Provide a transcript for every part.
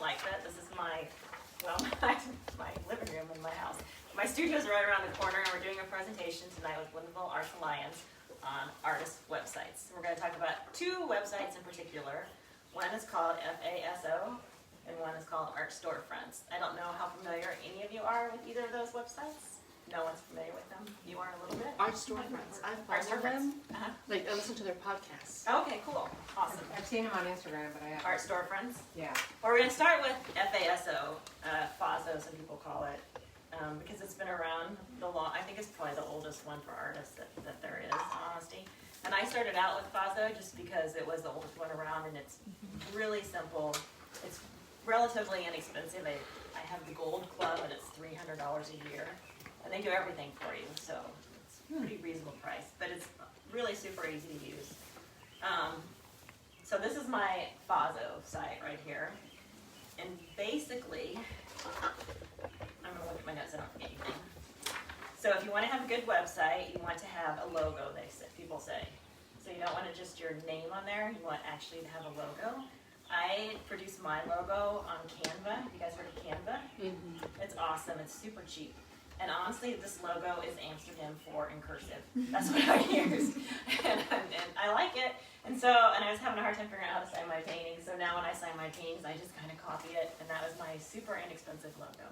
like that. This is my living room in my house. My studio is right around the corner, and we're doing a presentation tonight with Lindenville Arts Alliance on artist websites. We're going to talk about two websites in particular. One is called FASO, and one is called Art Storefronts. I don't know how familiar any of you are with either of those websites. No one's familiar with them. You are a little bit? Art Storefronts. I follow them. Like, I listen to their podcasts. Okay, cool. Awesome. I've seen them on Instagram, but I haven't. Art Storefronts? Yeah. Well, we're going to start with FASO, FASO, some people call it, because it's been around I think it's probably the oldest one for artists that there is, in honesty. And I started out with FASO just because it was the oldest one around, and it's really simple. It's relatively inexpensive. I have the Gold Club, and it's $300 a year. And they do everything for you, so it's a pretty reasonable price. But it's really super easy to use. So this is my FASO site right here. And basically, I'm going to look at my notes so I don't forget anything. So if you want to have a good website, you want to have a logo, people say. So you don't want to just your name on there. You want actually to have a logo. I produce my logo on Canva. You guys heard of Canva? Mm-hmm. It's awesome. It's super cheap. And honestly, this logo is Amsterdam for in cursive. That's what I use. and I like it. And I was having a hard time figuring out how to sign my paintings. So now when I sign my paintings, I just kind of copy it. And that was my super inexpensive logo.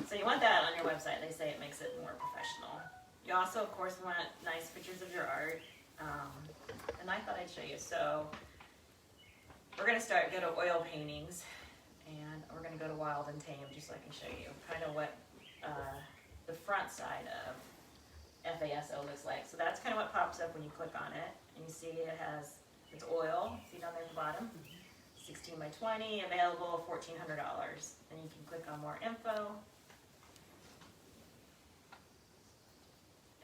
So you want that on your website. They say it makes it more professional. You also, of course, want nice pictures of your art. And I thought I'd show you. So we're going to go to oil paintings. And we're going to go to Wild and Tame just so I can show you kind of what the front side of FASO looks like. So that's kind of what pops up when you click on it. And you see it's oil, see down there at the bottom? 16 by 20, available $1,400. And you can click on more info.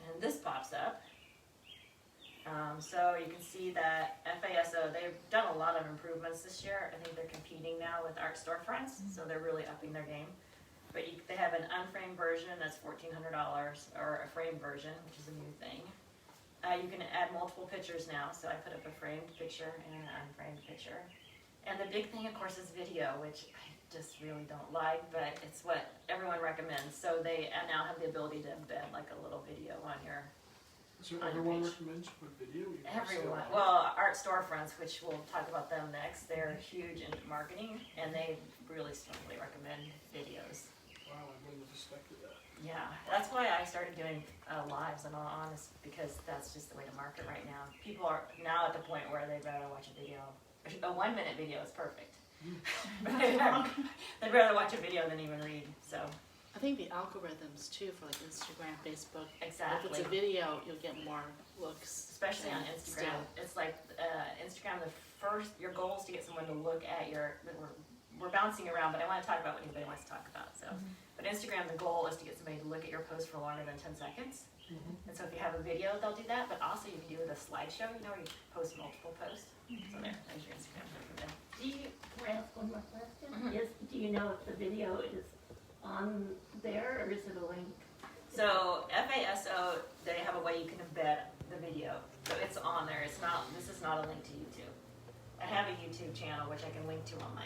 And this pops up. So you can see that FASO, they've done a lot of improvements this year. I think they're competing now with Art Storefronts, so they're really upping their game. But they have an unframed version that's $1,400, or a framed version, which is a new thing. You can add multiple pictures now, so I put up a framed picture and an unframed picture. And the big thing, of course, is video, which I just really don't like, but it's what everyone recommends. So they now have the ability to embed like a little video on your So everyone recommends with video? Everyone. Well, Art Storefronts, which we'll talk about them next, they're huge in marketing, and they really strongly recommend videos. Wow, I wouldn't have expected that. Yeah, that's why I started doing lives, in all honesty, because that's just the way to market right now. People are now at the point where they'd rather watch a video. A 1-minute video is perfect. They'd rather watch a video than even read, so. I think the algorithms too for like Instagram, Facebook. Exactly. If it's a video, you'll get more looks. Especially on Instagram. It's like Instagram, your goal is to get someone to look at we're bouncing around, but I want to talk about what anybody wants to talk about. So, But Instagram, the goal is to get somebody to look at your post for longer than 10 seconds. And so if you have a video, they'll do that, but also you can do it with a slideshow, where you post multiple posts. So there's your Instagram. Can I ask one more question? Do you know if the video is on there, or is it a link? So FASO, they have a way you can embed the video. So it's on there. This is not a link to YouTube. I have a YouTube channel which I can link to on my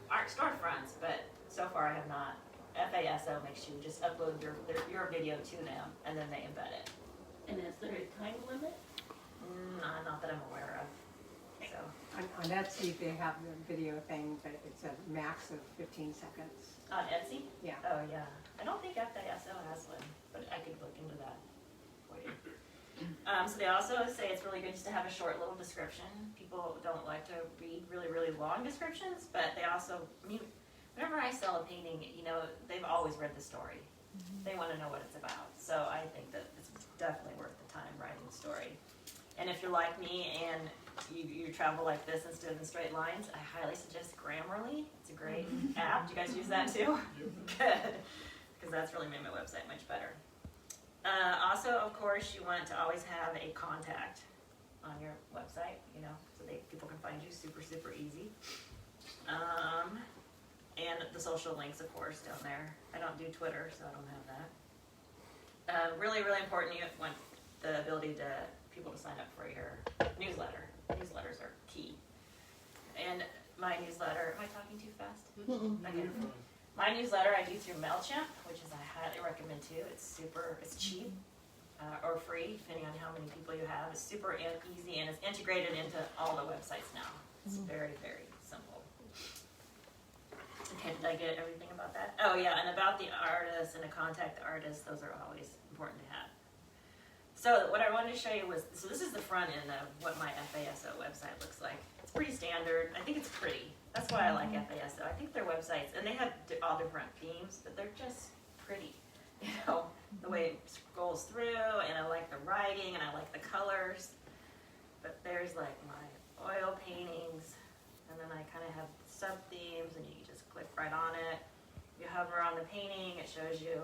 Art Storefronts, but so far I have not. FASO makes you just upload your video to them, and then they embed it. And is there a time limit? Not that I'm aware of. So. On Etsy, they have the video thing, but it's a max of 15 seconds. On Etsy? Yeah. Oh, yeah. I don't think FASO has one, but I could look into that for you. So they also say it's really good just to have a short little description. People don't like to read really, really long descriptions, but they also, whenever I sell a painting, they've always read the story. They want to know what it's about. So I think that it's definitely worth the time writing the story. And if you're like me and you travel like this instead of in straight lines, I highly suggest Grammarly. It's a great app. Do you guys use that too? Good. Because that's really made my website much better. Also, of course, you want to always have a contact on your website, so people can find you super, super easy. And the social links, of course, down there. I don't do Twitter, so I don't have that. Really, really important, you want the ability people to sign up for your newsletter. Newsletters are key. And my newsletter. Am I talking too fast? Mm-mm. Okay. You're fine. My newsletter I do through MailChimp, which is I highly recommend too. It's cheap or free, depending on how many people you have. It's super easy and it's integrated into all the websites now. It's very, very simple. Okay, did I get everything about that? Oh yeah, and about the artists and to contact the artists, those are always important to have. So what I wanted to show you was, so this is the front end of what my FASO website looks like. It's pretty standard. I think it's pretty. That's why I like FASO. I think their websites, and they have all different themes, but they're just pretty. You know, the way it scrolls through, and I like the writing, and I like the colors. But there's like my oil paintings, and then I kind of have sub-themes, and you can just click right on it. You hover on the painting, it shows you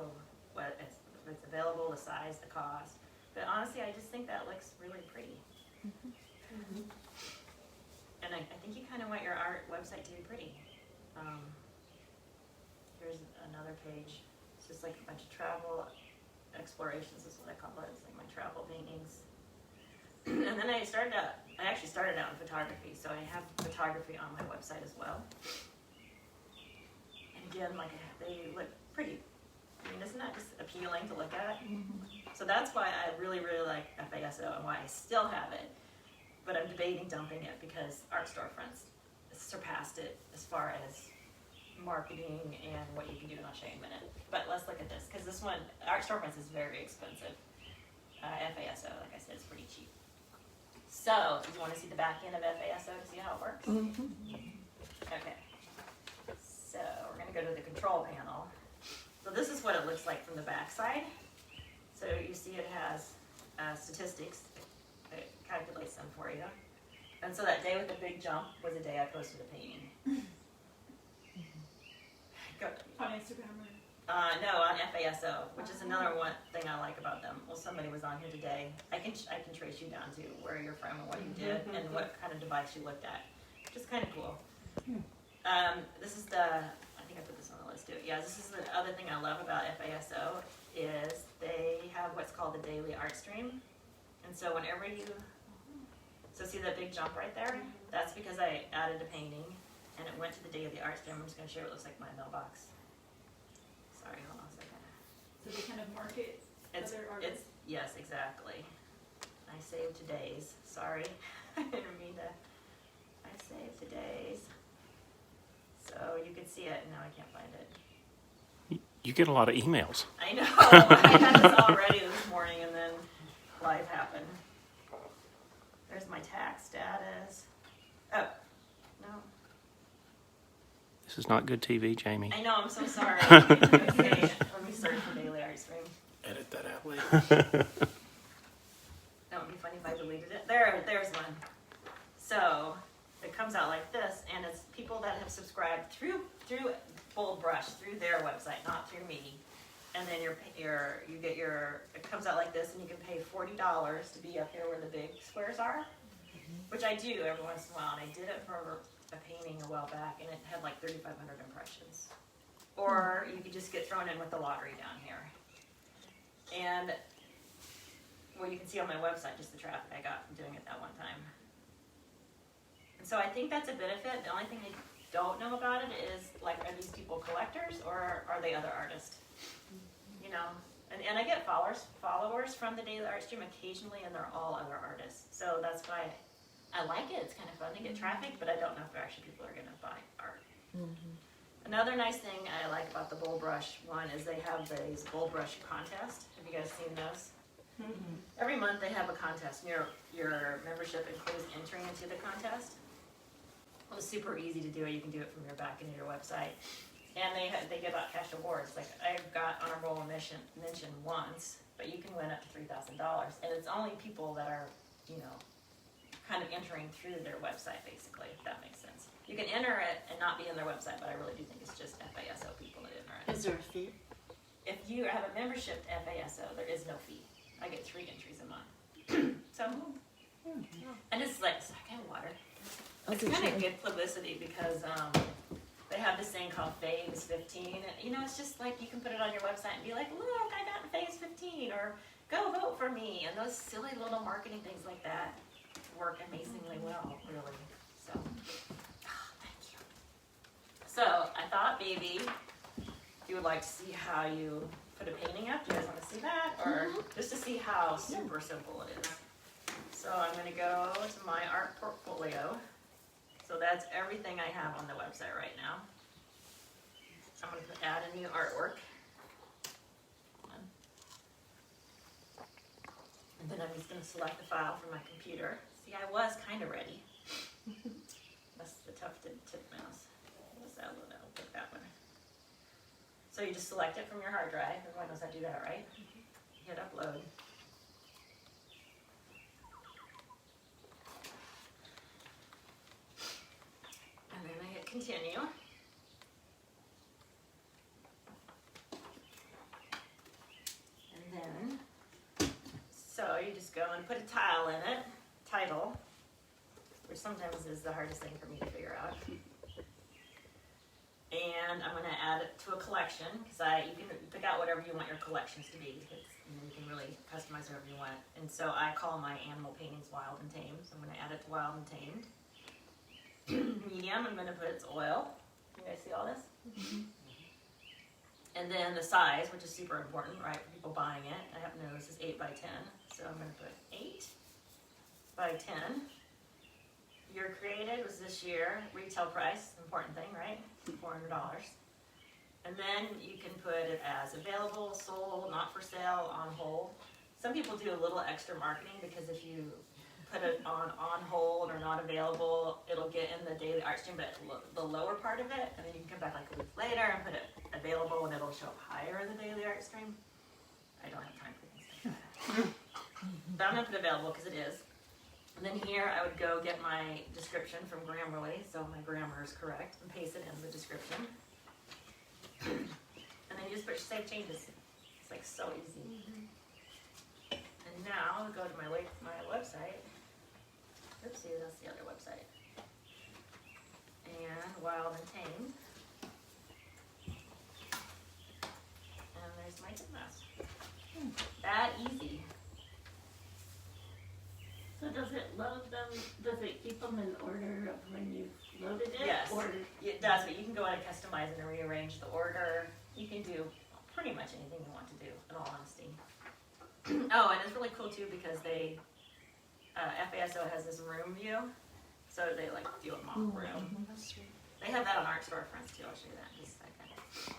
what it's available, the size, the cost. But honestly, I just think that looks really pretty. And I think you kind of want your art website to be pretty. Here's another page. It's just like a bunch of travel explorations is what I call it. It's like my travel paintings. And then I actually started out in photography, so I have photography on my website as well. And again, like they look pretty. I mean, isn't that just appealing to look at? So that's why I really, really like FASO and why I still have it. But I'm debating dumping it because Art Storefronts surpassed it as far as marketing and what you can do, and I'll show you in a minute. But let's look at this, because this one, Art Storefronts is very expensive. FASO, like I said, is pretty cheap. So, do you want to see the back end of FASO to see how it works? Okay. So, we're going to go to the control panel. So this is what it looks like from the back side. So you see it has statistics. It calculates them for you. And so that day with the big jump was the day I posted a painting. On Instagram or? No, on FASO, which is another one thing I like about them. Well, somebody was on here today. I can trace you down to where you're from and what you did and what kind of device you looked at, which is kind of cool. This is I think I put this on the list too. Yeah, this is the other thing I love about FASO is they have what's called the daily art stream. And so whenever so see that big jump right there? That's because I added a painting and it went to the daily art stream. I'm just going to show you what it looks like in my mailbox. Sorry, hold on a second. So they kind of market other artists? Yes, exactly. I saved today's. Sorry. I didn't mean to. I saved today's. So you can see it, and now I can't find it. You get a lot of emails. I know. I had this all ready this morning, and then life happened. There's my tax status. Oh, no. This is not good TV, Jamie. I know, I'm so sorry. Let me search for daily art stream. Edit that out later. That would be funny if I deleted it. There's one. So it comes out like this, and it's people that have subscribed through Bold Brush, through their website, not through me. And then it comes out like this, and you can pay $40 to be up here where the big squares are, which I do every once in a while. And I did it for a painting a while back, and it had like 3,500 impressions. Or you could just get thrown in with the lottery down here. And well, you can see on my website just the traffic I got from doing it that one time. And so I think that's a benefit. The only thing I don't know about it is, like, are these people collectors or are they other artists? You know, and I get followers from the daily art stream occasionally, and they're all other artists. So that's why I like it. It's kind of fun to get traffic, but I don't know if actually people are going to buy art. Another nice thing I like about the Bold Brush one is they have these Bold Brush contests. Have you guys seen those? Every month they have a contest, and your membership includes entering into the contest. Well, it's super easy to do it. You can do it from your back end of your website. And they give out cash awards. Like, I got honorable mention once, but you can win up to $3,000. And it's only people that are, you know, kind of entering through their website, basically, if that makes sense. You can enter it and not be on their website, but I really do think it's just FASO people that enter it. Is there a fee? If you have a membership to FASO, there is no fee. I get 3 entries a month. So, and it's like water. It's kind of good publicity because they have this thing called Phase 15. You know, it's just like you can put it on your website and be like, look, I got Phase 15, or go vote for me. And those silly little marketing things like that work amazingly well, really. So, thank So I thought maybe you would like to see how you put a painting up. Do you guys want to see that? Or just to see how super simple it is. So I'm going to go to my art portfolio. So that's everything I have on the website right now. I'm going to add a new artwork. And then I'm just going to select the file from my computer. See, I was kind of ready. That's the tufted tip mouse. What's that one? I'll pick that one. So you just select it from your hard drive. Everyone knows how to do that, right? Hit upload. And then I hit continue. And then, so you just go and put a tile in it, title, which sometimes is the hardest thing for me to figure out. And I'm going to add it to a collection, because you can pick out whatever you want your collections to be. You can really customize whatever you want. And so I call my animal paintings Wild and Tamed. So I'm going to add it to Wild and Tamed. Medium, I'm going to put its oil. You guys see all this? And then the size, which is super important, right, for people buying it. I happen to know this is 8 by 10. So I'm going to put 8 by 10. Your created was this year, retail price, important thing, right? $400. And then you can put it as available, sold, not for sale, on hold. Some people do a little extra marketing because if you put it on hold or not available, it'll get in the daily art stream, but the lower part of it, and then you can come back like a week later and put it available and it'll show up higher in the daily art stream. I don't have time for things like that. But I'm going to put available because it is. And then here I would go get my description from Grammarly, so my grammar is correct, and paste it in the description. And then you just push save changes. It's like so easy. And now I'll go to my website. Oopsie, that's the other website. And Wild and Tamed. And there's my tip mouse. That easy. So does it load them, does it keep them in order of when you loaded it? Yes, Or, it does, but you can go in and customize and rearrange the order. You can do pretty much anything you want to do, in all honesty. Oh, and it's really cool too because FASO has this room view, so they like do a mock room. They have that on art storefronts too, I'll show you that in just a second.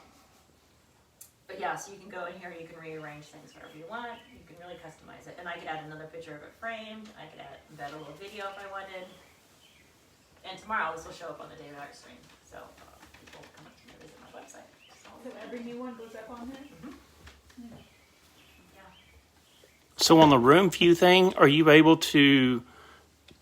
But yeah, so you can go in here, you can rearrange things whatever you want, you can really customize it. And I could add another picture of it framed, I could embed a little video if I wanted. And tomorrow this will show up on the daily art stream, so people will come up to me and visit my website. So every new one goes up on there? Yeah. So on the room view thing, are you able to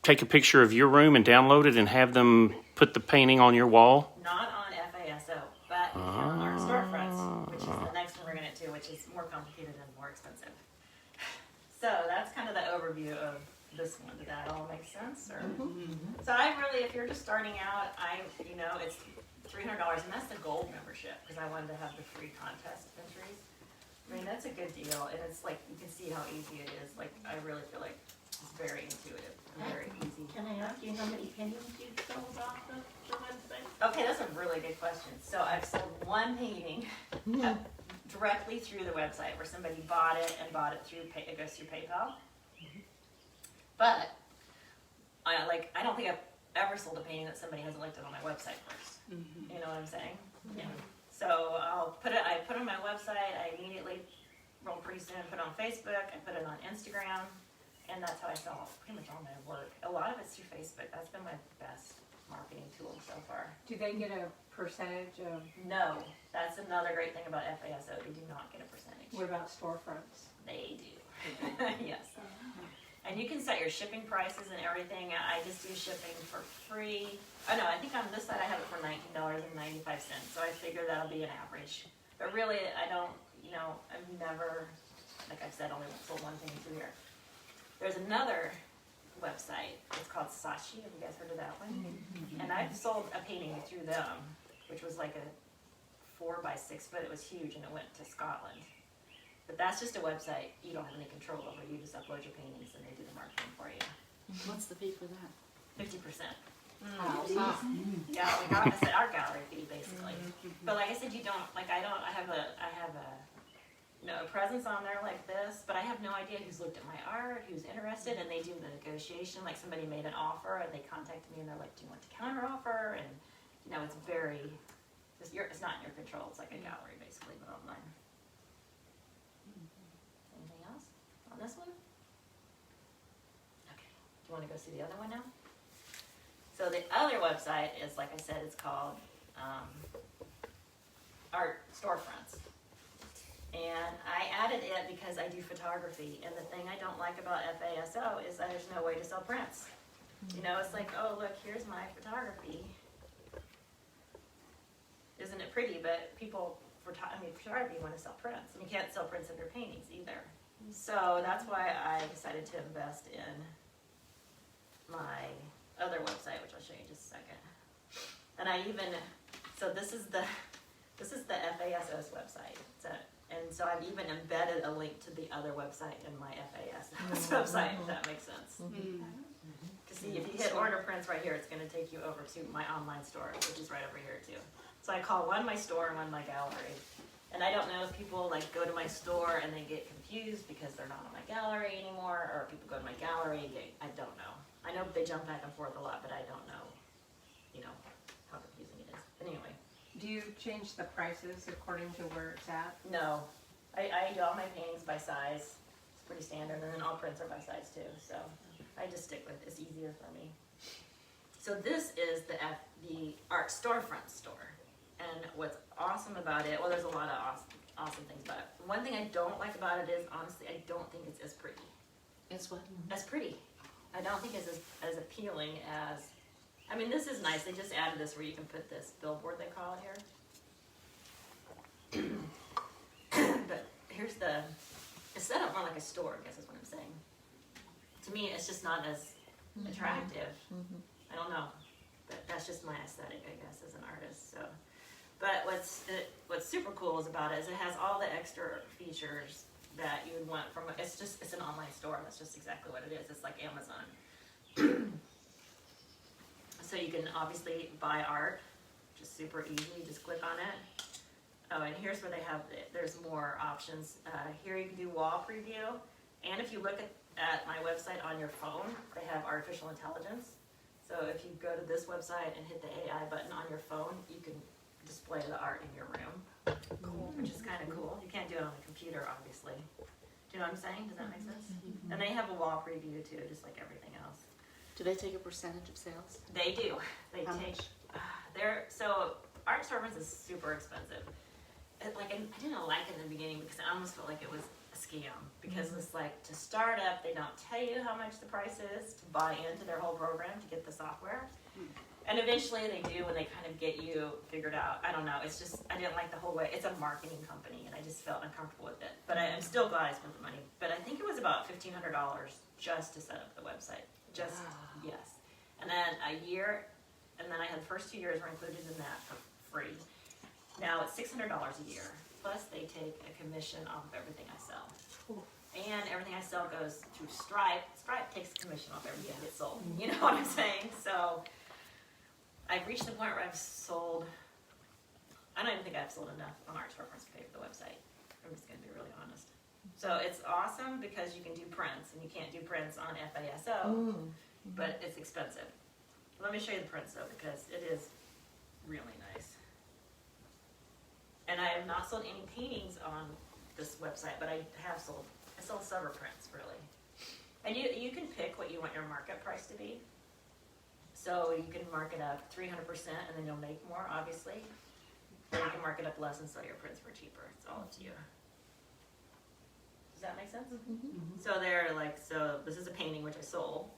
take a picture of your room and download it and have them put the painting on your wall? Not on FASO, but you can on art storefronts, which is the next one we're gonna do, which is more complicated and more expensive. So that's kind of the overview of this one. Did that all make sense? Or? So I really, if you're just starting out, it's $300, and that's the gold membership because I wanted to have the free contest entries. I mean, that's a good deal, and it's like you can see how easy it is. Like I really feel like it's very intuitive and very easy. can I ask you how many paintings you've sold off of the website? Okay, that's a really good question. So I've sold one painting directly through the website where somebody bought it through it goes through PayPal. But I don't think I've ever sold a painting that somebody hasn't looked at on my website first. You know what I'm saying? Yeah. So I put it on my website. I immediately, pretty soon, put it on Facebook. I put it on Instagram, and that's how I sell pretty much all my work. A lot of it's through Facebook. That's been my best marketing tool so far. Do they get a percentage of, No, that's another great thing about FASO. They do not get a percentage. what about storefronts? They do. Yes. And you can set your shipping prices and everything. I just do shipping for free. Oh no, I think on this side I have it for $19.95. So I figure that'll be an average. But really, I don't, I've never, like I've said, only sold one thing through here. There's another website. It's called Sashi. Have you guys heard of that one? And I've sold a painting through them, which was like a 4 by 6 foot. It was huge, and it went to Scotland. But that's just a website you don't have any control over. You just upload your paintings, and they do the marketing for you. What's the fee for that? 50%. Wow. Yeah, we got this at our gallery fee, basically. But like I said, you don't, like, I have a, presence on there like this, but I have no idea who's looked at my art, who's interested, and they do the negotiation, like somebody made an offer, and they contacted me, and they're like, do you want the counter offer? And, it's very, it's not in your control, it's like a gallery, basically, but online. Anything else on this one? Okay, do you wanna go see the other one now? So the other website is, like I said, it's called, Art Storefronts. And I added it because I do photography, and the thing I don't like about FASO is that there's no way to sell prints. It's like, oh, look, here's my photography. Isn't it pretty? But people, photography, want to sell prints, and you can't sell prints of your paintings either. So that's why I decided to invest in my other website, which I'll show you in just a second. And so this is the FASO's website. And so I've even embedded a link to the other website in my FASO's website, if that makes sense. Because see, if you hit order prints right here, it's going to take you over to my online store, which is right over here too. So I call one my store and one my gallery. And I don't know if people go to my store and they get confused because they're not on my gallery anymore, or people go to my gallery and I don't know. I know they jump back and forth a lot, but I don't know, how confusing it is. But anyway. Do you change the prices according to where it's at? No, I do all my paintings by size. It's pretty standard, and then all prints are by size too. So I just stick with it's easier for me. So this is the Art Storefront store, and what's awesome about it? Well, there's a lot of awesome things about it. One thing I don't like about it is honestly, I don't think it's as pretty. It's what? As pretty. I don't think it's as appealing as. This is nice. They just added this where you can put this billboard, they call it here. But here's it's set up more like a store, I guess is what I'm saying. To me, it's just not as attractive. I don't know. But that's just my aesthetic, I guess, as an artist. So, but what's super cool is about it is it has all the extra features that you would want from it's an online store. That's just exactly what it is. It's like Amazon. So you can obviously buy art, just super easy, you just click on it. Oh, and here's where there's more options. Here you can do wall preview, and if you look at my website on your phone, they have artificial intelligence. So if you go to this website and hit the AI button on your phone, you can display the art in your room. Cool. Which is kind of cool. You can't do it on a computer, obviously. Do you know what I'm saying? Does that make sense? And they have a wall preview too, just like everything else. Do they take a percentage of sales? They do. They How take. much? So Art Storefronts is super expensive. I didn't like it in the beginning because I almost felt like it was a scam. Because it's like to start up, they don't tell you how much the price is to buy into their whole program to get the software. And eventually they do when they kind of get you figured out. I don't know. It's just I didn't like the whole way. It's a marketing company, and I just felt uncomfortable with it. But I'm still glad I spent the money. But I think it was about $1,500 just to set up the website. Yes. And then a year, and then I had the first 2 years were included in that for free. Now it's $600 a year. Plus they take a commission off of everything I sell. And everything I sell goes through Stripe. Stripe takes a commission off everything that gets sold. You know what I'm saying? So I've reached the point where I've sold, I don't even think I've sold enough on Art Storefronts to pay for the website. I'm just going to be really honest. So it's awesome because you can do prints, and you can't do prints on FASO, but it's expensive. Let me show you the prints though, because it is really nice. And I have not sold any paintings on this website, but I sold several prints really. And you can pick what you want your market price to be. So you can mark it up 300%, and then you'll make more, obviously. Or you can mark it up less and sell your prints for cheaper. It's all up to you. Does that make sense? So so this is a painting which I sold.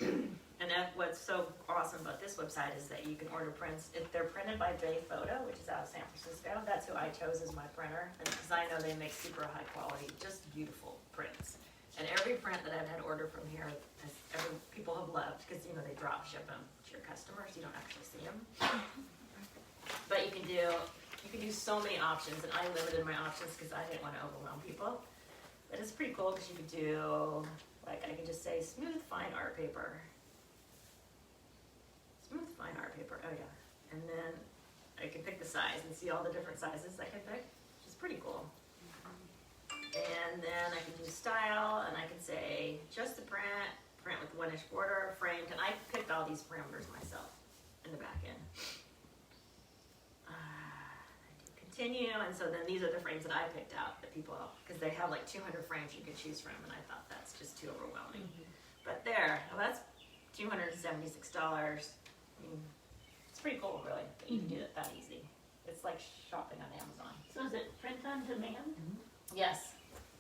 And what's so awesome about this website is that you can order prints. If they're printed by J Photo, which is out of San Francisco, that's who I chose as my printer. And because I know they make super high quality, just beautiful prints. And every print that I've had ordered from here, people have loved because they drop ship them to your customers. You don't actually see them. But you can do so many options, and I limited my options because I didn't want to overwhelm people. But it's pretty cool because you could do, I can just say smooth fine art paper. Smooth fine art paper, oh yeah. And then I can pick the size and see all the different sizes I could pick, which is pretty cool. And then I can do style, and I can say just the print with 1-inch border, framed, and I picked all these parameters myself in the back end. Continue, and so then these are the frames that I picked out that people, because they have like 200 frames you could choose from, and I thought that's just too overwhelming. But there, well, that's $276. I mean, it's pretty cool, really, that you can do it that easy. It's like shopping on Amazon. So is it print on demand? Yes,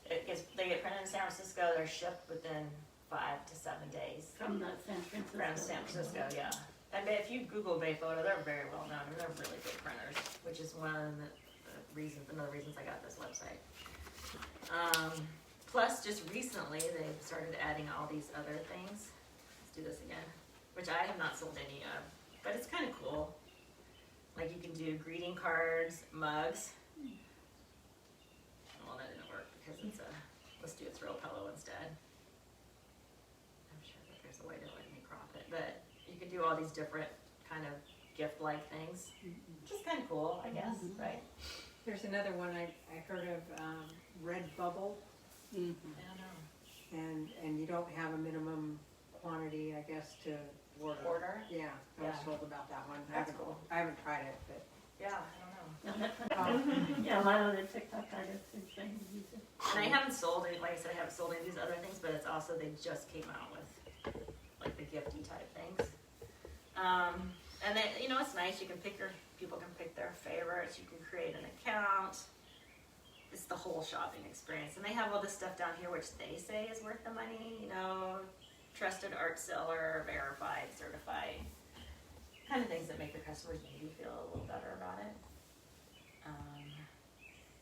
they get printed in San Francisco. They're shipped within 5 to 7 days. From the San Francisco? From San Francisco, yeah. And if you Google Bay Photo, they're very well known, and they're really good printers, which is one of the reasons I got this website. Plus, just recently, they've started adding all these other things. Let's do this again, which I have not sold any of, but it's kind of cool. Like you can do greeting cards, mugs. Well, that didn't work because it's let's do a throw pillow instead. I'm sure that there's a way to let me crop it, but you can do all these different kind of gift-like things, which is kind of cool, I guess, right? There's another one I heard of, Redbubble, I don't know. and you don't have a minimum quantity, I guess, to order. Yeah, I was Yeah. told about that one. That's cool. I haven't tried it, but. Yeah, I don't know. No, that's yeah, a lot of the TikTok artists are trying to use it. And I haven't sold any, like I said, I haven't sold any of these other things, but it's also, they just came out with like the gifty type things. And then, you know, it's nice, people can pick their favorites, you can create an account. It's the whole shopping experience. And they have all this stuff down here which they say is worth the money, you know, trusted art seller, verified, certified. Kind of things that make your customers maybe feel a little better about it.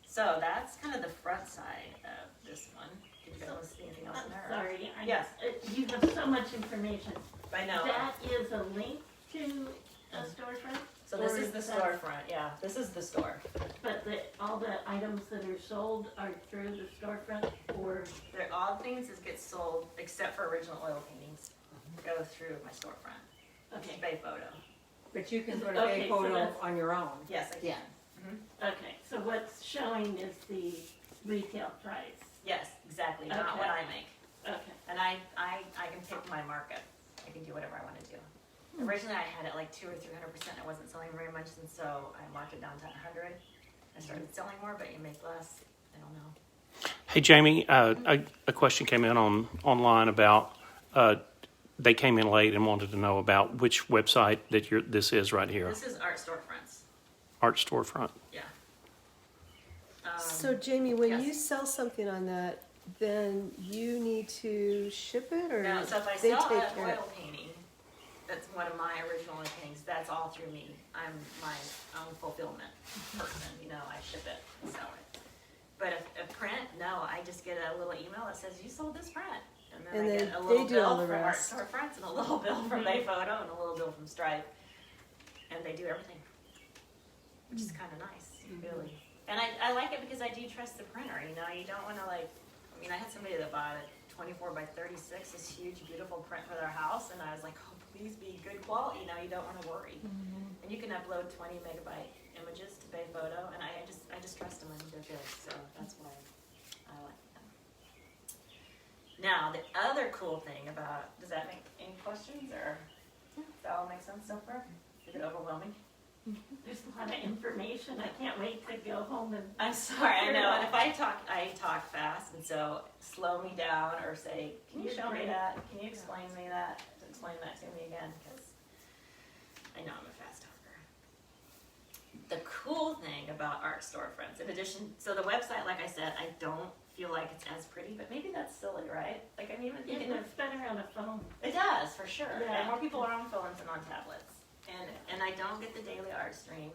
So that's kind of the front side of this one. Did you guys see anything else in there? Sorry, Yes. You have so much information. I know. That is a link to a storefront? So this Or is the that- storefront, yeah, this is the store. But all the items that are sold are through the storefront, or? They're all things that get sold, except for original oil paintings, go through my storefront, which is Okay, Bay Photo. But you can put a Okay, Bay so Photo that's- on your own. Yes, I can. Yeah. okay, so what's showing is the retail price. Yes, exactly, not Okay. what I make. Okay, And I can pick my markup. I can do whatever I want to do. Originally, I had it like 200 or 300%. I wasn't selling very much, and so I marked it down to 100. I started selling more, but you make less. I don't know. Hey, Jamie, a question came in online about they came in late and wanted to know about which website that this is right here, This is Art Storefronts. Art Storefront. Yeah. So Jamie, when yes. you sell something on that, then you need to ship it, or Now, so if I they sell take an care of oil painting, that's one of my original oil paintings, that's all through me. I'm my own fulfillment person, you know, I ship it and sell it. But if print, no, I just get a little email that says, you sold this print. And then And I then get a little they do all bill the from Art rest. Storefronts and a little bill from Bay Photo and a little bill from Stripe. And they do everything, which is kind of nice, really. And I like it because I do trust the printer, you know, you don't want to I had somebody that bought a 24 by 36, this huge, beautiful print for their house, and I was like, oh, please be good quality, you know, you don't want to worry. And you can upload 20 megabyte images to Bay Photo, and I just trust them, and they're good, so that's why I like them. Now, the other cool thing about, does that make any questions, or does that all make sense so far? Is it overwhelming? there's a lot of information, I can't wait to go home and. I'm sorry, I know, and if I talk fast, and so slow me down or say, can you show me that? Can you explain to me that? Explain that to me again, because I know I'm a fast talker. The cool thing about Art Storefronts, in addition, so the website, like I said, I don't feel like it's as pretty, but maybe that's silly, right? Like I'm even It thinking, looks better on a phone. it does, for sure. Yeah. And more people are on phones than on tablets. And I don't get the daily art stream,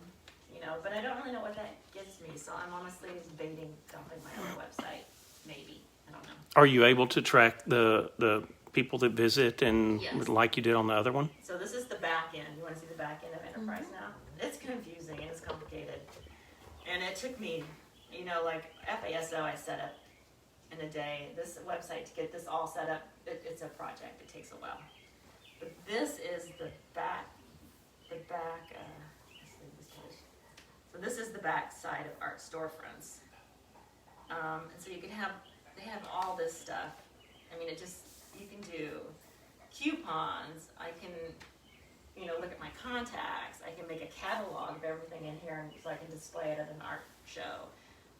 you know, but I don't really know what that gives me, so I'm honestly debating dumping my other website, maybe, I don't know. Are you able to track the people that visit and Yes. like you did on the other one? So this is the back end, you wanna see the back end of Enterprise now? It's confusing and it's complicated, and it took me, you know, like FASO I set up in a day. This website, to get this all set up, it's a project, it takes a while. But this is the back, let's see this page. the back side of art storefronts. And so they have all this stuff. I mean, you can do coupons. I can, look at my contacts. I can make a catalog of everything in here so I can display it at an art show.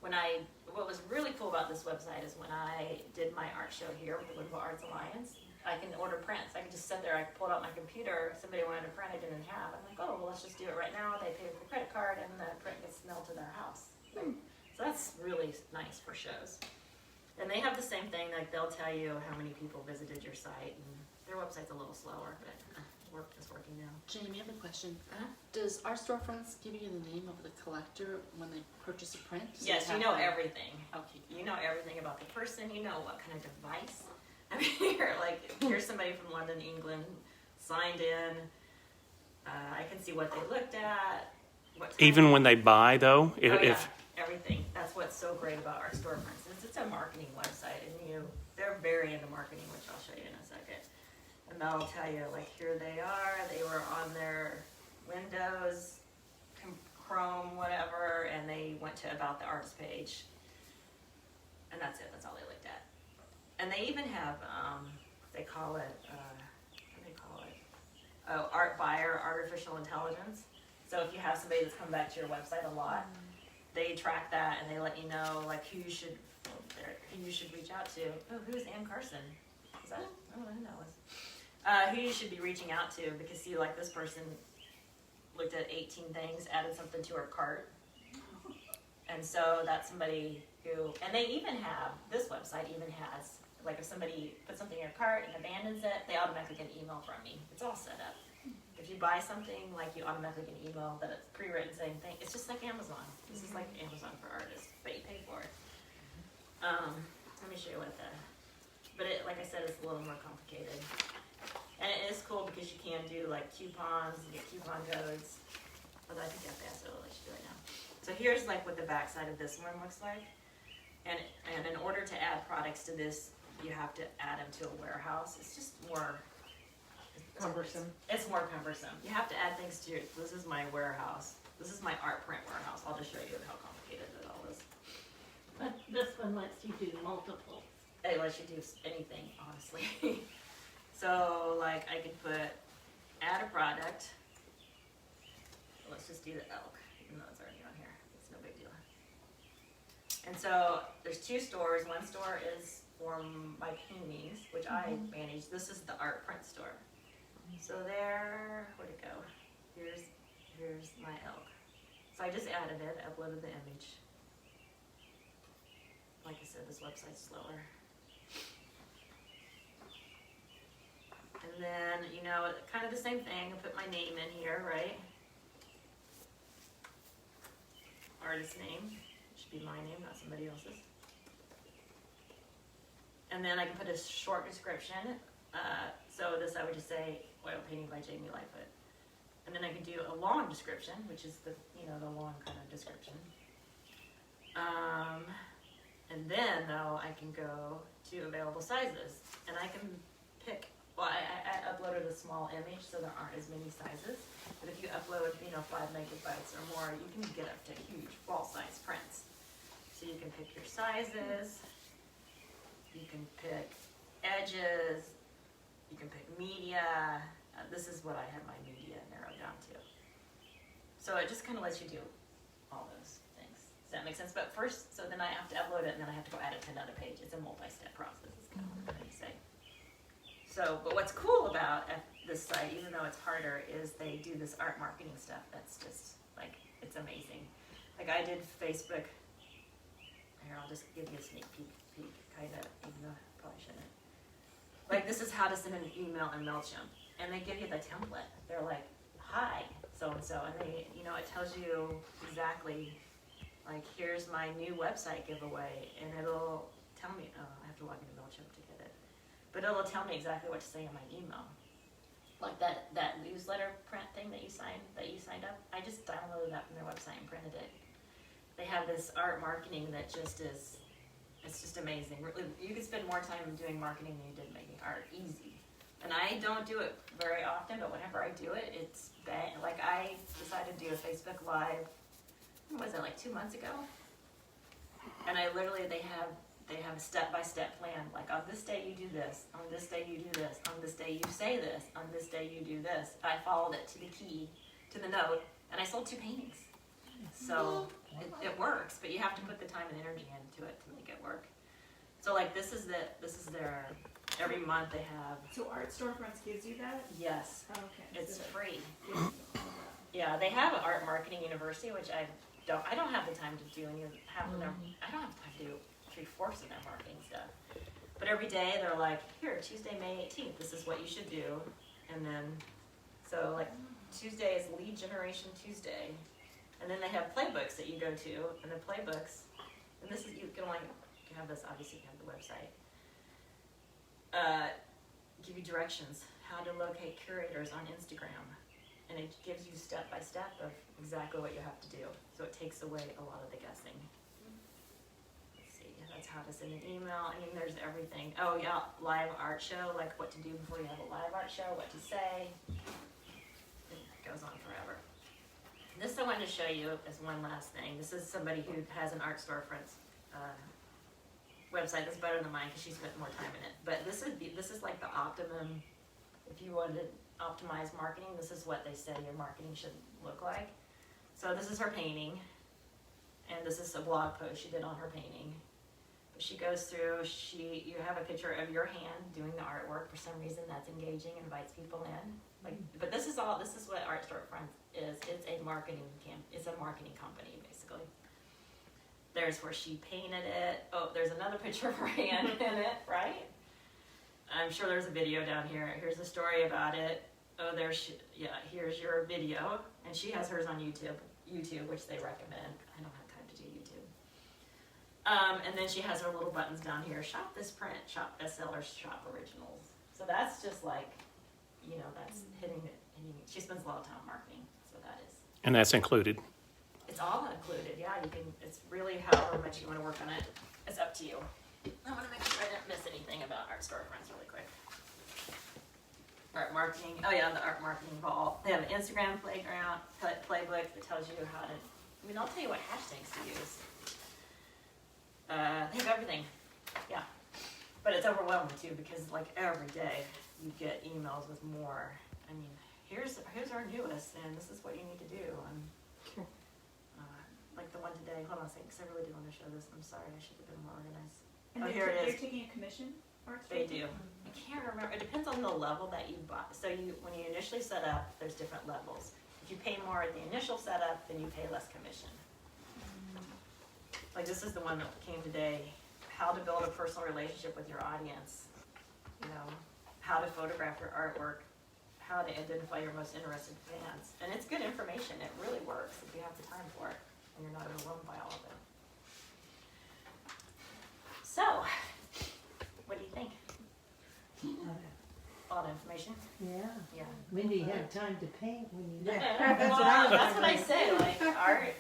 What was really cool about this website is when I did my art show here with the Woodville Arts Alliance, I can order prints. I can just sit there, I pulled out my computer, somebody wanted a print I didn't have. I'm like, oh, well, let's just do it right now. They pay with the credit card and the print gets mailed to their house. So that's really nice for shows. And they have the same thing, like they'll tell you how many people visited your site, and their website's a little slower, but it's working now. Jamie, I have a question. Uh-huh. Does our storefronts give you the name of the collector when they purchase a print? So Yes, you know everything. Okay. You know everything about the person, you know what kind of device. I mean, here's somebody from London, England, signed in. I can see what they looked at. Even when they buy, though, if everything. That's what's so great about our storefronts. It's a marketing website, and they're very into marketing, which I'll show you in a second. And that'll tell you, like, here they are. They were on their Windows, Chrome, whatever, and they went to About the Artist page. And that's it. That's all they looked at. And they even have, they call it, what do they call it? Oh, art buyer, artificial intelligence. So if you have somebody that's come back to your website a lot, they track that and they let you know, like, who you should reach out to. Oh, who's Ann Carson? Is that? I don't know who that was. Who you should be reaching out to, because see, like, this person looked at 18 things, added something to her cart. And so that's somebody who, and they even have, this website even has, like, if somebody puts something in their cart and abandons it, they automatically get an email from me. It's all set up. If you buy something, like, you automatically get an email that it's pre-written saying thing. It's just like Amazon. This is like Amazon for artists, but you pay for it. Let me show you what but it, like I said, it's a little more complicated. And it is cool because you can do, like, coupons, you get coupon codes. Although I think FAS will let you do it now. So here's, like, what the backside of this one looks like. And in order to add products to this, you have to add them to a warehouse. It's just more Cumbersome. It's more cumbersome. You have to add things to this is my warehouse. This is my art print warehouse. I'll just show you how complicated it all is. But this one lets you do multiple. It lets you do anything, honestly. So, like, I could add a product. Let's just do the elk, even though it's already on here. It's no big deal. And so, there's two stores. One store is for my paintings, which I manage. This is the art print store. So where'd it go? Here's my elk. So I just added it, uploaded the image. Like I said, this website's slower. And then, kind of the same thing. I put my name in here, right? Artist name. It should be my name, not somebody else's. And then I can put a short description. So this I would just say, oil painting by Jamie Lightfoot. And then I can do a long description, which is the long kind of description. And then, though, I can go to available sizes. And I can pick, I uploaded a small image, so there aren't as many sizes. But if you upload, 5 megabytes or more, you can get up to huge wall-size prints. So you can pick your sizes. You can pick edges. You can pick media. This is what I had my media narrowed down to. So it just kind of lets you do all those things. Does that make sense? But first, so then I have to upload it, and then I have to go add it to another page. It's a multi-step process, is kind of what I'm trying to say. So, but what's cool about this site, even though it's harder, is they do this art marketing stuff that's just, like, it's amazing. Like, I did Facebook. Here, I'll just give you a sneak peek, kind of, even though I probably shouldn't. Like, this is how to send an email in MailChimp. And they give you the template. They're like, hi, so-and-so. And they, it tells you exactly, like, here's my new website giveaway. And it'll tell me, I have to log into MailChimp to get it. But it'll tell me exactly what to say in my email. Like that newsletter print thing that you signed up. I just downloaded that from their website and printed it. They have this art marketing that just is, it's just amazing. You could spend more time doing marketing than you did making art. Easy. And I don't do it very often, but whenever I do it, it's bad. Like, I decided to do a Facebook Live, what was it, like like 2 months ago. And I literally, they have a step-by-step plan, like on this day you do this, on this day you do this, on this day you say this, on this day you do this. I followed it to the key, to the note, and I sold 2 paintings. So it works, but you have to put the time and energy into it to make it work. So like this is their, every month they have, So Art Storefronts gives you that? yes, Oh, okay. it's So free. it gives you all that. Yeah, they have an art marketing university, which I don't have the time to do any of half of their, I don't have time to do 3/4 of their marketing stuff. But every day they're like, here, Tuesday, May 18th, this is what you should do. And then, so like Tuesday is lead generation Tuesday. And then they have playbooks that you go to, and the playbooks, and this is, you can only, you can have this, obviously you can have the website. Give you directions, how to locate curators on Instagram. And it gives you step by step of exactly what you have to do. So it takes away a lot of the guessing. Let's see, that's how to send an email. I mean, there's everything. Oh yeah, live art show, like what to do before you have a live art show, what to say. It goes on forever. This I wanted to show you as one last thing. This is somebody who has an Art Storefront website that's better than mine because she spent more time in it. But this is like the optimum. If you wanted to optimize marketing, this is what they say your marketing should look like. So this is her painting, and this is a blog post she did on her painting. But she goes through. You have a picture of your hand doing the artwork. For some reason, that's engaging, invites people in. But this is what Art Storefront is. It's a marketing It's a marketing company basically. There's where she painted it. Oh, there's another picture of her hand in it, right? I'm sure there's a video down here. Here's a story about it. Oh, here's your video. And she has hers on YouTube, which they recommend. I don't have time to do YouTube. And then she has her little buttons down here. Shop this print, shop bestsellers, shop originals. So that's just like, that's hitting it. She spends a lot of time on marketing, so that is. And that's included. It's all included, yeah. It's really however much you want to work on it. It's up to you. I want to make sure I didn't miss anything about Art Storefronts really quick. Art marketing. Oh yeah, the art marketing ball. They have an Instagram playbook that tells you how to. I'll tell you what hashtags to use. They have everything. Yeah, but it's overwhelming too because like every day you get emails with more. Here's our newest, and this is what you need to do. Like the one today. Hold on a second, because I really do want to show this. I'm sorry, I should have been more organized. And Oh, here it they're is. taking a commission? Art They Storefront? do. I can't remember. It depends on the level that you buy. So when you initially set up, there's different levels. If you pay more at the initial setup, then you pay less commission. Like this is the one that came today. How to build a personal relationship with your audience. How to photograph your artwork. How to identify your most interested fans. And it's good information. It really works if you have the time for it and you're not overwhelmed by all of it. So, what do you think? A lot of information. Yeah. Yeah. When do you have time to paint when you? That's what I say. Like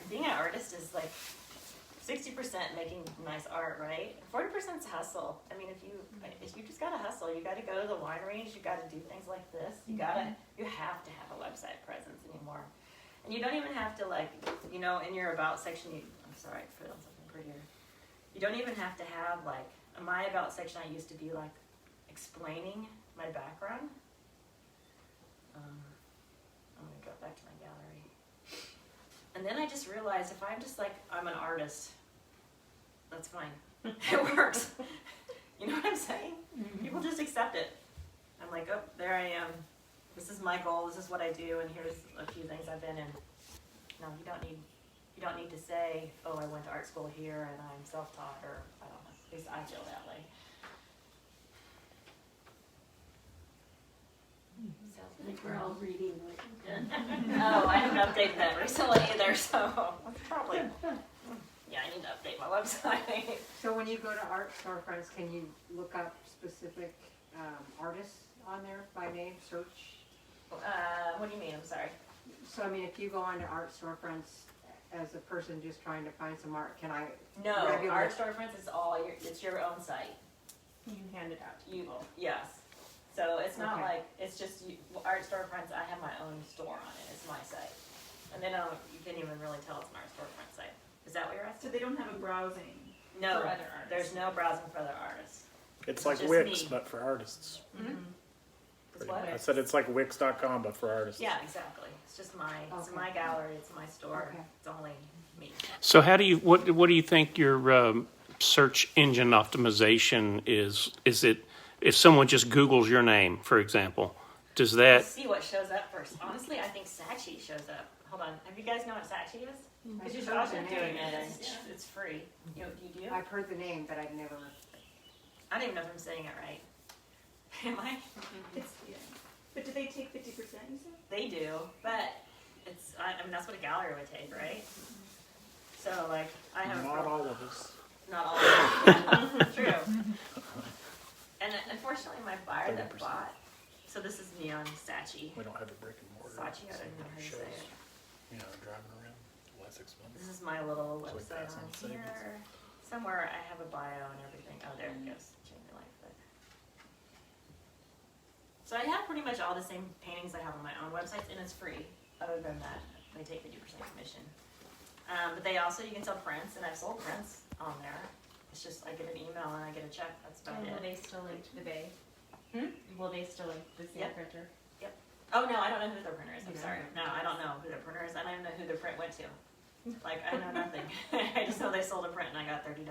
being an artist is like 60% making nice art, right? 40% is hustle. If you just gotta hustle, you gotta go to the wineries, you gotta do things like this. You have to have a website presence anymore, and you don't even have to in your about section. I'm sorry, I put on something prettier. You don't even have to have in my about section. I used to be explaining my background. I'm gonna go back to my gallery. And then I just realized if I'm just I'm an artist, that's fine. It works. You know what I'm saying? People just accept it. I'm like, oh, there I am. This is my goal. This is what I do, and here's a few things I've been in. No, you don't need to say, oh, I went to art school here and I'm self-taught, or I don't know. At least I feel that way. I think we're all reading what you've done. Oh, I haven't updated that recently either, so probably. Yeah, I need to update my website. So when you go to Art Storefronts, can you look up specific artists on there by name, search? What do you mean? I'm sorry. So if you go onto Art Storefronts as a person just trying to find some art, can I? No, regular- Art Storefronts is it's your own site. You hand it out to people. Yes. So it's not Okay. it's just Art Storefronts. I have my own store on it. It's my site, and then you can't even really tell it's an Art Storefront site. It's So they don't have a browsing No, for other artists? there's no browsing for other artists. It's like just Wix, me. but for artists. It's Pretty what? much. I said it's like Wix.com, but for artists. Yeah, exactly. It's just it's Okay. my gallery, it's my store, Okay. it's only me. So how do you what do you think your search engine optimization is? Is it if someone just Googles your name, for example, does that? Let's see what shows up first. Honestly, I think Saatchi shows up. Hold on. Have you guys know what Saatchi is? Because you should I've also heard the doing name. it. It's free. You do? I've heard the name, but I've never. I don't even know if I'm saying it right. Am I? It's, yeah. But do they take 50%, you said? They do, but I mean, that's what a gallery would take, right? So, like, I have Not all of us. Not all of them. True. And unfortunately, my buyer that 30%. bought, so this is me on Saatchi. We don't have a brick and mortar. Saatchi, I don't know how to Shows, say it. you know, driving around less expensive. This is my little So we website pass on on savings. here. Somewhere I have a bio and everything. Oh, there it goes. Change your life. But. So I have pretty much all the same paintings I have on my own websites, and it's free. Other than that, they take 50% commission. But they also, you can sell prints, and I've sold prints on there. It's just I get an email and I get a check. That's about Will it. they still link to the Bay? Hmm? Will they still link to the same Yep. printer? Oh no, I don't know who their printer is. I'm You sorry. don't No, I don't know who their printer is. I don't even know who their print went to. Like I know nothing. I just know they sold a print and I got $30.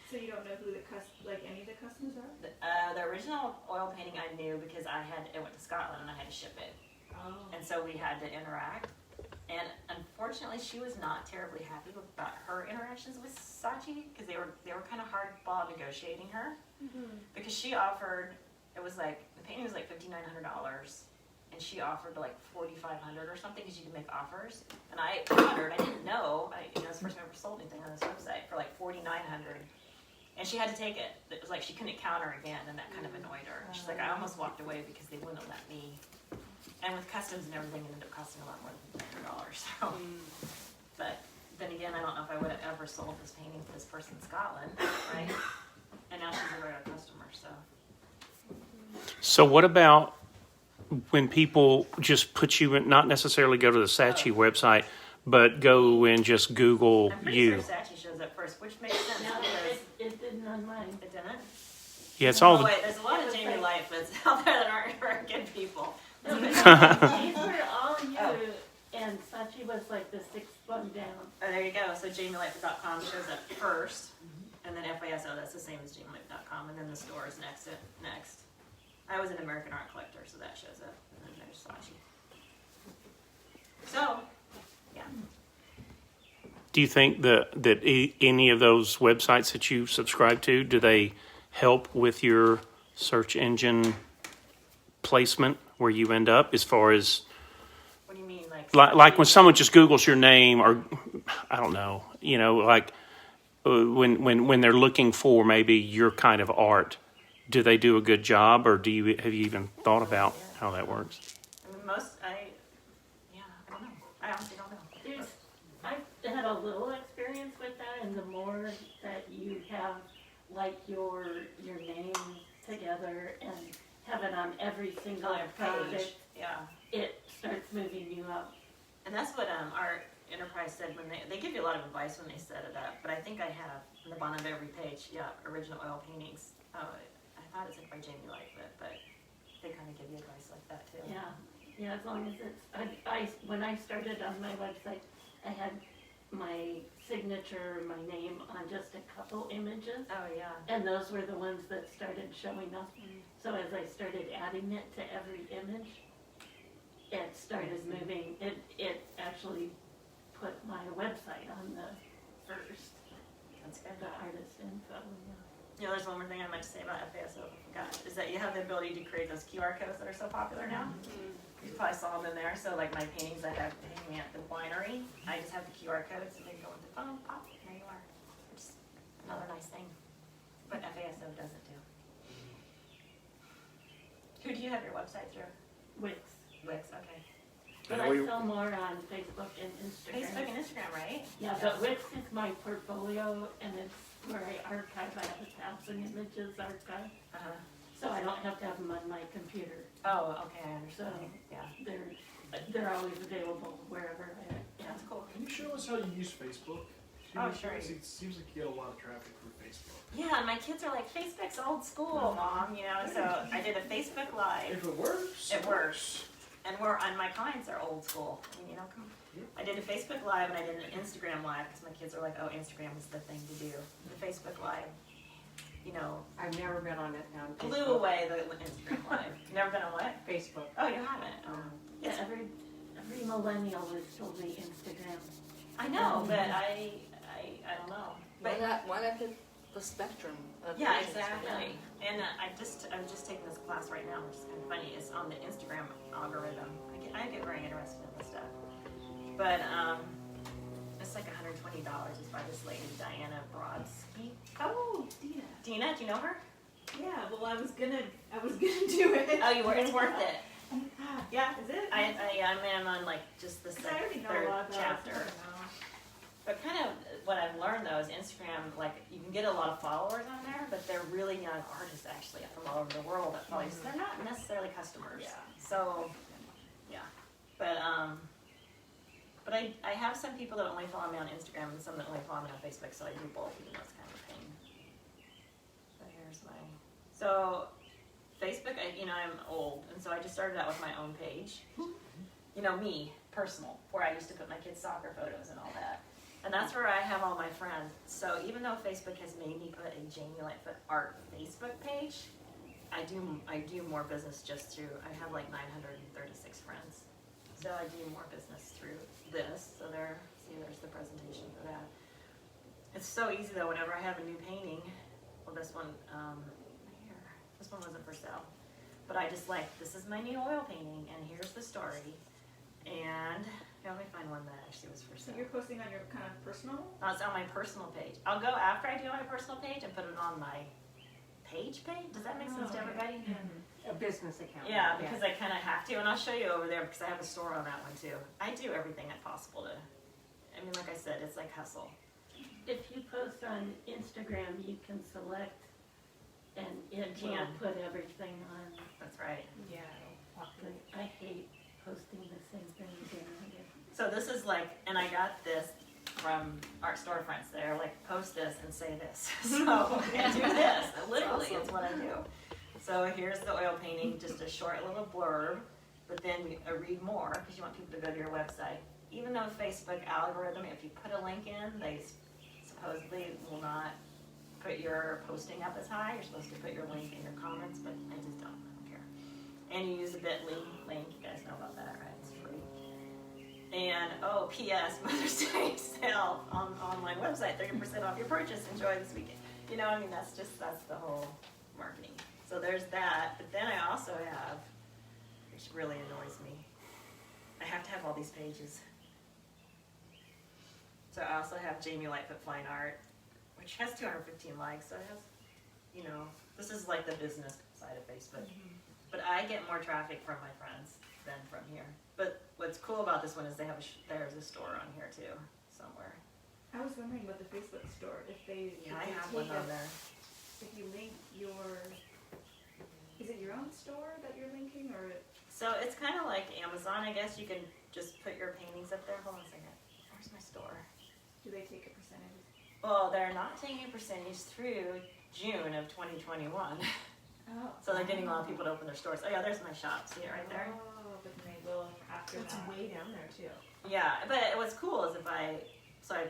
So you don't know who any of the customers are? The original oil painting I knew because it went to Scotland and I had to ship it. Oh. And so we had to interact. And unfortunately, she was not terribly happy about her interactions with Saatchi because they were kind of hardball negotiating her because she offered the painting was like $5,900 and she offered like $4,500 or something because you can make offers. And I didn't know. It's the first time I ever sold anything on this website for like $4,900. And she had to take it. It was like she couldn't counter again, and that kind of annoyed her. She's like, I almost walked away because they wouldn't let me. And with customs and everything, it ended up costing a lot more than $100. So, but then again, I don't know if I would have ever sold this painting to this person in Scotland, right? And now she's a regular customer. So what about when people just put you in, not necessarily go to the Saatchi website, but go and just Google I'm pretty you? sure Saatchi shows up first, which makes sense No, because it didn't on mine. it didn't. Yeah, it's all Oh the, wait, there's a lot of Jamie Lightfoots out there that aren't very good people. These were all you, Oh. and Saatchi was like the sixth one down. Oh, there you go. So JamieLightfoot.com shows up first, and then FASO, that's the same as JamieLightfoot.com, and then the store is next. I was an American art collector, so that shows up, and then there's Saatchi. So, yeah. do you think that any of those websites that you subscribe to, do they help with your search engine placement where you end up as far as What do you mean, like when someone just Googles your name or I don't know, like when they're looking for maybe your kind of art, do they do a good job or have you even thought about how that works? I mean, I don't know. I honestly don't know. I've had a little experience with that, and the more that you have like your name together and have it on every single On your page, project, yeah. it starts moving you up. And that's what our enterprise said when they give you a lot of advice when they set it up. But I think I have on the bottom of every page, original oil paintings. I thought it said by Jamie Lightfoot, but they kind of give you advice like that too. Yeah, as long as it's, when I started on my website, I had my signature, my name on just a couple images, Oh yeah. and those were the ones that started showing up. So as I started adding it to every image, it started moving, it actually put my website on the first, That's good. the artist info, There's one more thing I meant to say about FASO, I forgot, is that you have the ability to create those QR codes that are so popular now. You probably saw them in there, so like my paintings I have hanging at the winery, I just have the QR codes and they go with the phone, pop, there you are. Just another nice thing, but FASO doesn't do. Who do you have your website through? Wix. Wix, okay. But Yeah, I we- sell more on Facebook and Instagram. Facebook and Instagram, right? Yeah, but Wix is my portfolio, and it's where I archive. I have 1,000 images archived, Uh-huh. so I don't have to have them on my computer. Oh, okay, I understand, yeah. They're always available wherever I am. That's cool. Can you show us how you use Facebook? Oh, sure. It seems like you get a lot of traffic through Facebook. Yeah, and my kids are like, Facebook's old school, Mom, you know, so I did a Facebook Live. If it works, It works. And my clients are old school. I mean, you know, I did a Facebook Live and I did an Instagram Live because my kids are like, oh, Instagram is the thing to do. The Facebook Live, you know, I've never been on it now. blew away the Instagram Live. You never been on what? Facebook. Oh, you haven't? Oh. Yeah, every millennial was told me Instagram. I know, but I don't know. But Why not hit the spectrum of yeah, pages? exactly. And I'm just taking this class right now, which is kind of funny. It's on the Instagram algorithm. I get very interested in this stuff. But it's like $120. It's by this lady, Diana Brodsky. Oh, Dina. Dina, do you know her? Yeah, well, I was gonna do it. Oh, you were. It's worth it. Yeah, is it? I'm on like just the 'Cause I already know a third lot about chapter. it, so I don't know. But kind of what I've learned though is Instagram, like you can get a lot of followers on there, but they're really young artists actually from all over the world that follow you. So they're not necessarily customers. Yeah. So, yeah. But I have some people that only follow me on Instagram and some that only follow me on Facebook, so I do both, even though it's kind of a pain. So here's so Facebook, I'm old, and so I just started out with my own page. You know, me, personal, where I used to put my kids' soccer photos and all that. And that's where I have all my friends. So even though Facebook has made me put a Jamie Lightfoot art Facebook page, I do more business just through, I have like 936 friends. So I do more business through this. So there's the presentation for that. It's so easy though, whenever I have a new painting, well this one, here, this one wasn't for sale. But I just this is my new oil painting and here's the story. And let me find one that actually was for So sale. you're posting on your kind of personal? It's on my personal page. I'll go after I do my personal page and put it on my page. Does that make sense to okay. everybody? A business account. Yeah, because I kind of have to, and I'll show you over there because I have a store on that one too. I do everything possible to. I mean, like I said, it's like hustle. If you post on Instagram, you can select and it will can. put everything on. That's right. Yeah. But I hate posting the same thing again and again. So this is and I got this from our storefronts. They're like, post this and say this. So and do this. Literally, it's what I do. So here's the oil painting, just a short little blurb, but then read more because you want people to go to your website. Even though Facebook algorithm, if you put a link in, they supposedly will not put your posting up as high. You're supposed to put your link in your comments, but I just don't care. And you use a bit.ly link. You guys know about that, right? It's free. And P.S. Mother's Day sale on my website, 30% off your purchase. Enjoy this weekend. You know, I mean, that's the whole marketing. So there's that. But then I also have, which really annoys me, I have to have all these pages. So I also have Jamie Lightfoot Fine Art, which has 215 likes. So it has, this is like the business side of Facebook. But I get more traffic from my friends than from here. But what's cool about this one is there's a store on here too, somewhere. I was wondering about the Facebook store, if they I if have they one take on there. if you link is it your own store that you're linking, or So it's kind of like Amazon, I guess. You can just put your paintings up there. Hold on a second. Where's my store? do they take a percentage? Well, they're not taking a percentage through June of 2021. Oh. So they're getting a lot of people to open their stores. Oh yeah, there's my shop. See it right there? Oh, but then they will after It's that. way down there too. Yeah, but what's cool is I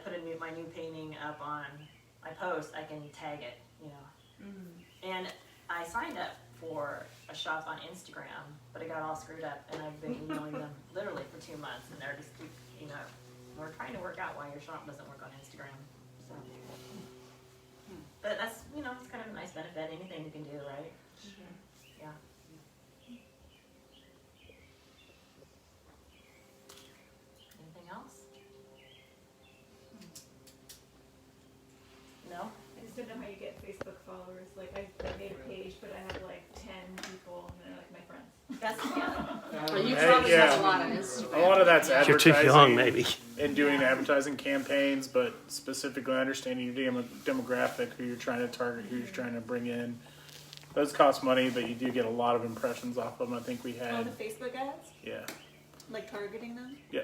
put my new painting up on my post, I can tag it, And I signed up for a shop on Instagram, but it got all screwed up, and I've been emailing them literally for 2 months, and they're just we're trying to work out why your shop doesn't work on Instagram. So, but that's it's kind of a nice benefit. Anything you can do, right? Yeah. Anything else? No? I just don't know how you get Facebook followers. Like I made a page, but I have like 10 people, and they're like my friends. That's Well, you Hey, probably yeah. have a lot on Instagram. A lot of that's You're advertising. too young, maybe. And doing advertising campaigns, but specifically understanding your demographic, who you're trying to target, who you're trying to bring in. Those cost money, but you do get a lot of impressions off of them. I think we Oh, had, the Facebook ads, yeah, like targeting them. yeah.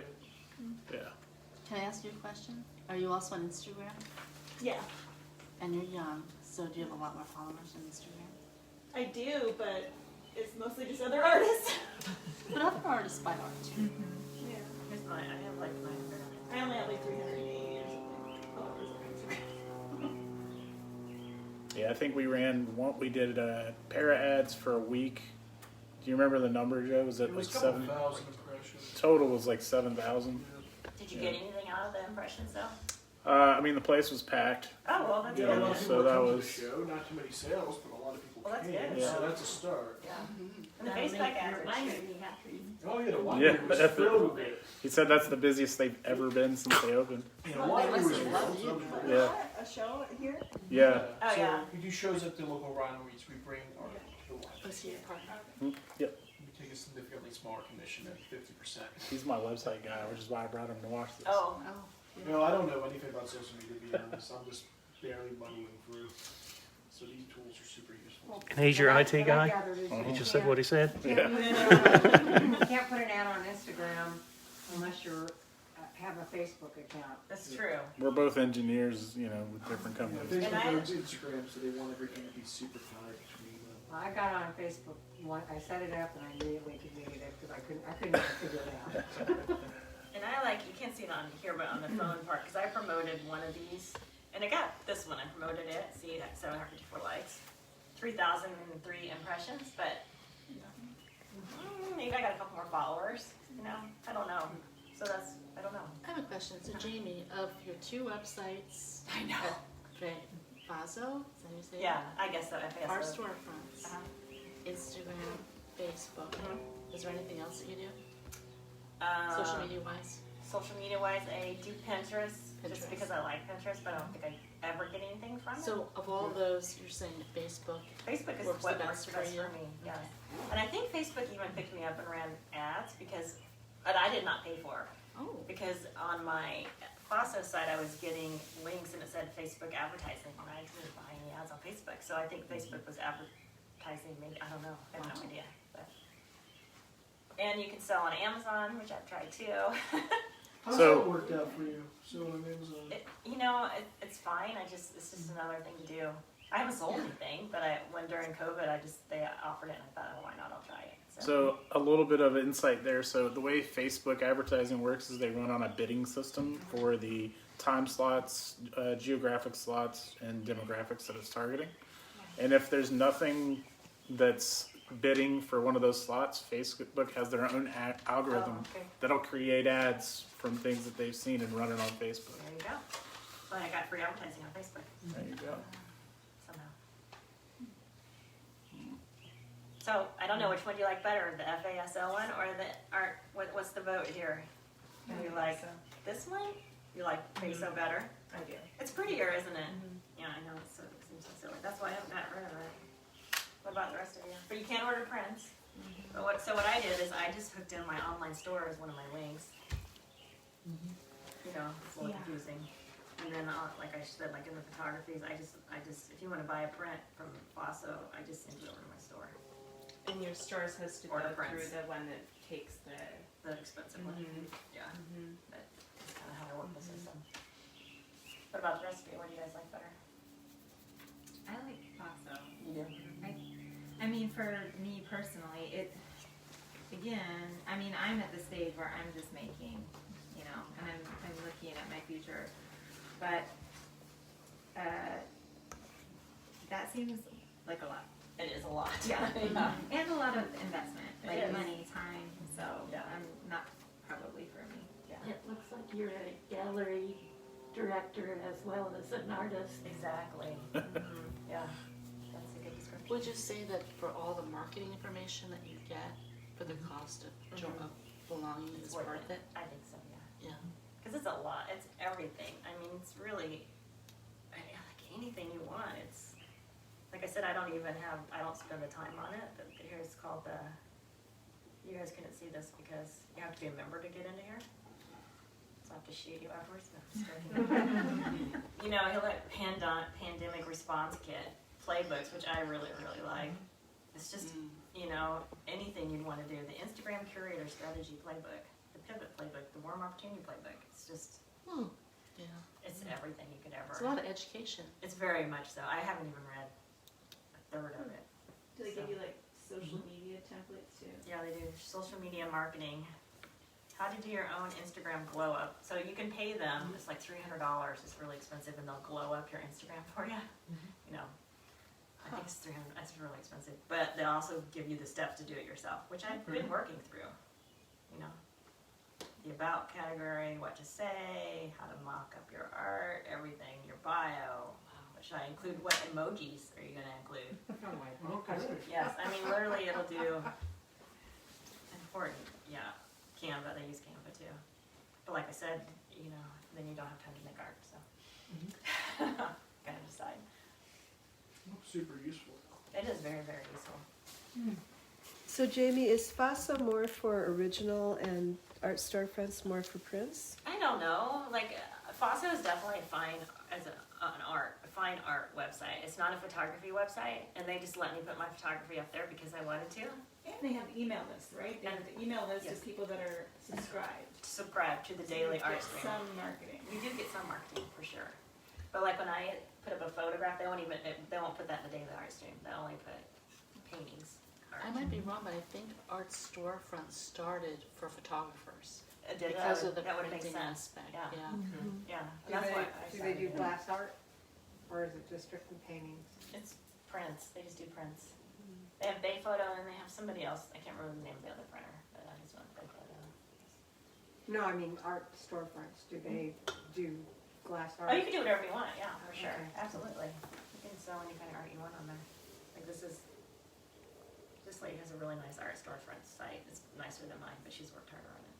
Can I ask you a question? Are you also on Instagram? Yeah, And you're young, so do you have a lot more followers on Instagram? I do, but it's mostly just other artists. But other artists buy art too. Yeah. Here's mine, I have like 900 on it. I only have like 380 or something followers on Instagram. Yeah, I think we did a pair of ads for a week. Do you remember the number, Joe? Was it It was like a couple 7? thousand impressions. Total was like 7,000. Did you get anything out of the impressions though? I mean, the place was packed. Oh, well, that's Yeah, a good. lot of So people that come to the was- show, not too many sales, but a lot of people Well, that's came, good. so that's a start. Yeah. And the That'll Facebook make ads your are cheap. winery happy. Oh yeah, the Yeah. winery was filled with it. He said that's the busiest they've ever been since they opened. Yeah, the winery was They must have filled, loved so you. that was Yeah. A show here? Yeah. Oh, so yeah. we do shows at the local wineries. We bring our the wine. Was he a partner? Yep. We take a significantly smaller commission at 50%. He's my website guy, which is why I brought him to watch this. Oh, Oh. You know, I don't know anything about social media, to be honest. I'm just barely muddling through. So these tools are super useful. And he's your IT What I guy? gathered is Uh-huh. He you just said what he said? can't Yeah. put an ad- you can't put an ad on Instagram unless you're, have a Facebook account. that's true. We're both engineers, you know, with different You know, companies. And I- Facebook owns Instagram, so they want everything to be super tied between them. Well, I got on Facebook, I set it up and I immediately deleted it because I couldn't even figure it out. And I like, you can't see it on here, but on the phone part, because I promoted one of these, and it got this one, I promoted it, see, it had 754 likes, 3,003 impressions, but maybe I got a couple more followers, you know, I don't know. So that's, I don't know. I have a question. So Jamie, of your two websites, I know. Fazo, is that how you say it? Yeah, I guess so, FASO. Our storefronts, Uh-huh. Instagram, Facebook. Mhm. Is there anything else that you do? Um, Social media wise? Social media wise, I do Pinterest, Pinterest. just because I like Pinterest, but I don't think I ever get anything from it. So of all those, you're saying Facebook. Facebook is Works what the works best best for for you? me, yes. And I think Facebook even picked me up and ran ads but I did not pay for. Oh. Because on my FASO site, I was getting links and it said Facebook advertising, and I didn't buy any ads on Facebook. So I think Facebook was advertising, maybe, I don't know, I have no idea. But. And you can sell on Amazon, which I've tried too. How's So- that worked out for you? So on Amazon. It's fine. It's just another thing to do. I haven't sold anything, but when during COVID, they offered it, and I thought, oh, why not? I'll try it. So a little bit of insight there. So the way Facebook advertising works is they run on a bidding system for the time slots, geographic slots, and demographics that it's targeting. And if there's nothing that's bidding for one of those slots, Facebook has their own algorithm Oh, okay. that'll create ads from things that they've seen and run it on Facebook. There you go. So I got free advertising on Facebook There you go. somehow. So I don't know which one do you like better, the FASO one or the art? What's the vote here? Do you like this one? You like FASO better? I do. It's prettier, isn't it? Yeah, I know. It seems so silly. That's why I haven't gotten rid of it. What about the rest of you? But you can order prints. But what I did is I just hooked in my online store as one of my links. You know, it's a little Yeah. confusing. And then, like I said, like in the photographies, I just, if you want to buy a print from FASO, I just send it over to my store, And your store is supposed to go Order through prints. the one that takes the. the expensive one. Yeah, but that's kind of how I work the system. What about the recipe? What do you guys like better? I like Paso. You do. I mean, for me personally, I'm at the stage where I'm just making, and I'm looking at my future. But, that seems like a lot. It is a lot. Yeah. Yeah. And a lot of investment, It like is. money, time, so Yeah. I'm not probably for me. It looks like you're a gallery director as well as an artist. Exactly. Yeah, that's a good description. Would you say that for all the marketing information that you get for the cost of of belonging is worth it? I think so, yeah. Yeah. Because it's a lot. It's everything. I mean, it's really like anything you want. It's like I said, I don't spend the time on it. But here it's called you guys couldn't see this because you have to be a member to get into here. So I have to shoot you afterwards. No, just joking. He'll like pandemic response kit playbooks, which I really, really like. It's just, anything you'd want to do. The Instagram curator strategy playbook, the pivot playbook, the warm opportunity playbook. It's just, Yeah. It's everything you could ever. It's a lot of education. It's very much so. I haven't even read a third of it. Do they give you like social media templates too? Yeah, they do. Social media marketing. How to do your own Instagram glow up. So you can pay them. It's like $300. It's really expensive, and they'll glow up your Instagram for you. You know, I think it's $300. That's really expensive. But they also give you the steps to do it yourself, which I've been working through. You know, the about category, what to say, how to mock up your art, everything, your bio. Should I include what emojis are you going to include? Okay. Yes, I mean literally it'll do important. Yeah, Canva. They use Canva too. But like I said, you know, then you don't have time to make art. So gotta decide. Super useful. It is very, very useful. So Jamie, is FASO more for original and art storefronts more for prints? I don't know. Like FASO is definitely fine as a fine art website. It's not a photography website, and they just let me put my photography up there because I wanted to. And they have email lists, right? They have the email list Yes. of people that are subscribed. Subscribe to the daily So you art get stream. some marketing. You do get some marketing for sure, but like when I put up a photograph, they won't put that in the daily art stream. They only put paintings. Art. I might be wrong, but I think Art Storefront started for photographers Because of the that would make printing sense. aspect. Yeah. Yeah. Yeah, Do that's why I do they do started it. glass art, or is it just strictly paintings? It's prints. They just do prints. They have Bay Photo and they have somebody else. I can't remember the name of the other printer, but I just want Bay Photo. No, I mean art storefronts, do they do glass art? Oh, you can do whatever you want. Yeah, for sure. Okay. Absolutely. You can sell any kind of art you want on there. Like this lady has a really nice art storefront site. It's nicer than mine, but she's worked harder on it.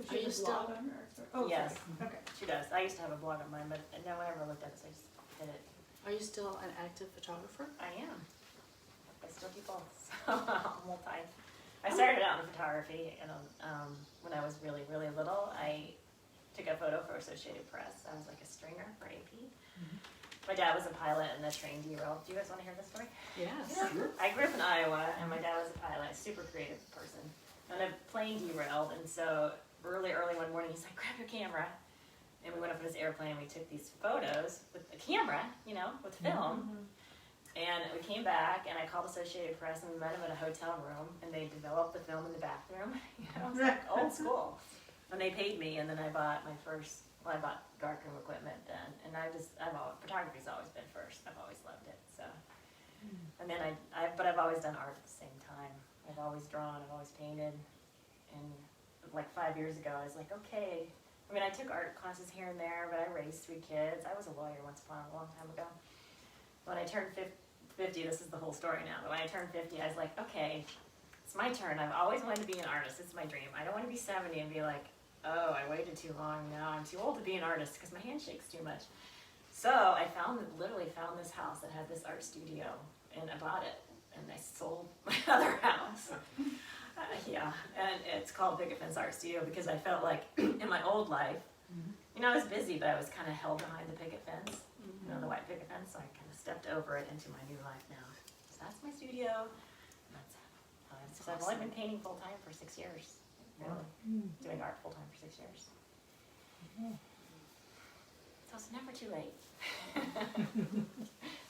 So Are you she has a still- blog on her? Oh, Yes. sorry. Okay. She does. I used to have a blog of mine, but no one ever looked at it, so I just hid it. Are you still an active photographer? I am. I still do both. So I'm multi. I started out in photography, and when I was really, really little, I took a photo for Associated Press. I was like a stringer for AP. My dad was a pilot, and the train derailed. Do you guys want to hear this story? Yes. I grew up in Iowa, and my dad was a pilot, super creative person. And a plane derailed, and so early one morning, he's like, grab your camera. And we went up in his airplane, and we took these photos with the camera, you know, with film. And we came back, and I called Associated Press, and we met them in a hotel room, and they developed the film in the bathroom. You know, it was like old school. And they paid me, and then I bought my first, I bought darkroom equipment then. And photography's always been first. I've always loved it, so. And then but I've always done art at the same time. I've always drawn, I've always painted. And like 5 years ago, I was like, okay. I mean, I took art classes here and there, but I raised 3 kids. I was a lawyer once upon a long time ago. When I turned 50, this is the whole story now, but when I turned 50, I was like, okay, it's my turn. I've always wanted to be an artist. It's my dream. I don't want to be 70 and be like, oh, I waited too long. Now I'm too old to be an artist because my hand shakes too much. So I literally found this house that had this art studio, and I bought it, and I sold my other house. Yeah, and it's called Picket Fence Art Studio because I felt like in my old life, you know, I was busy, but I was kind of held behind the picket fence, you know, the white picket fence, so I kind of stepped over it into my new life now. So that's my studio. So I've only been painting full time for 6 years, really, doing art full time for 6 years. So it's never too late.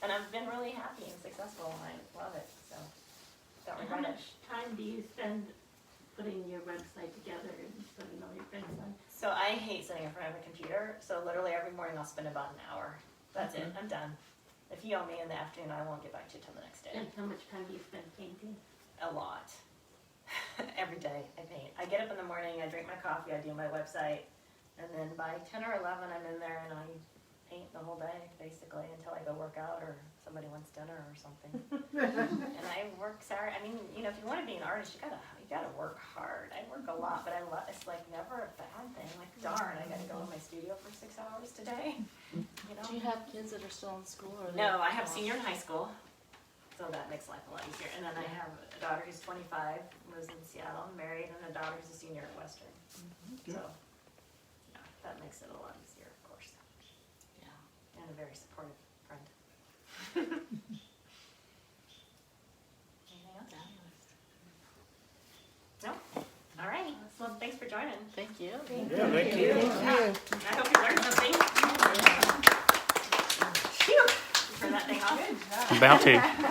And I've been really happy and successful, and I love it, so don't And how regret it. much time do you spend putting your website together and putting all your prints on? So I hate sitting in front of a computer, so literally every morning I'll spend about an hour. That's it, I'm done. If you owe me in the afternoon, I won't get back to you till the next day. And how much time do you spend painting? A lot. Every day I paint. I get up in the morning, I drink my coffee, I do my website, and then by 10 or 11 I'm in there and I paint the whole day, basically, until I go work out or somebody wants dinner or something. And I work Saturday. I mean, you know, if you want to be an artist, you gotta work hard. I work a lot, but it's like never a bad thing. Like, darn, I gotta go in my studio for 6 hours today. You know? Do you have kids that are still in school? Or No, I have a senior in high school, so that makes life a lot easier. And then I have a daughter who's 25, lives in Seattle, married, and a daughter who's a senior at Western. So, yeah, that makes it a lot easier, of course. Yeah. And a very supportive friend. Anything else? No? All righty. Well, thanks for joining. Thank you. Yeah, thank you. I hope you learned something. Phew. Turn that thing off. About to.